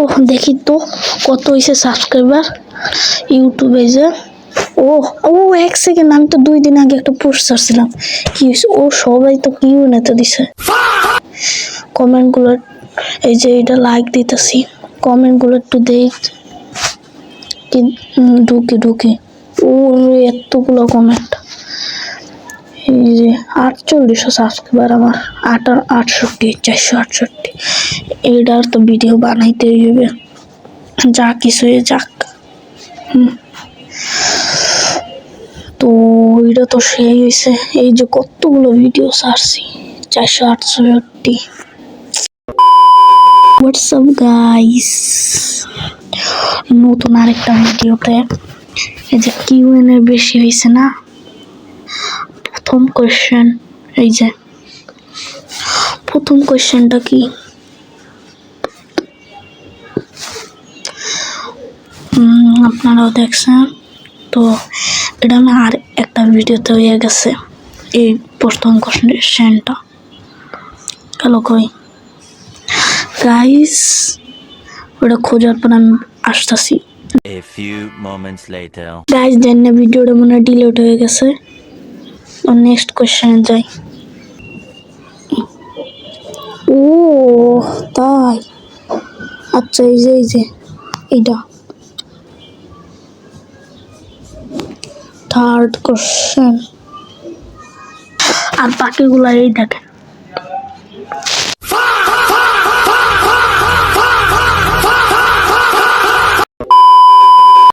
ও দেখি তো কত হয়েছে সাবস্ক্রাইবার ইউটিউবে যে। ও ও 1 সেকেন্ড, আমি তো 2 দিন আগে একটা পোস্ট ছাড়ছিলাম। কি হয়েছে? ও সবাই তো কি তো দিছে কমেন্ট গুলো। এই যে এটা লাইক দিতেছি, কমেন্ট গুলো একটু দেখ ঢুকে ও এতগুলো কমেন্ট। এই যে 4800 সাবস্ক্রাইবার আমার, 468। এটার তো ভিডিও বানাইতে হইবে, যা কিছু যাক। তো এটা তো সেই হয়েছে। এই যে কতগুলো ভিডিও ছাড়ছি, 468। হোয়াটসঅ্যাপ গাইস, নতুন আরেকটা ভিডিওতে। এই যে কিউএন এর বেশি হয়েছে না। প্রথম কোয়েশ্চেন, এই যে প্রথম কোয়েশ্চেনটা কি? আপনারাও দেখছেন তো, এটা আমি আর একটা ভিডিওতে হয়ে গেছে। এই প্রথম কোয়েশ্চেনটা হ্যালো কই গাইস, ওটা খোঁজার পর আমি আসতেছি। A few moments later. Guys জানেন ভিডিওটা মনে হয় ডিলিট হয়ে গেছে। নেক্সট কোয়েশ্চেনে যাই। ও তাই, আচ্ছা এই যে এইটা থার্ড কোয়েশ্চেন। আর বাকিগুলা এই দেখেন,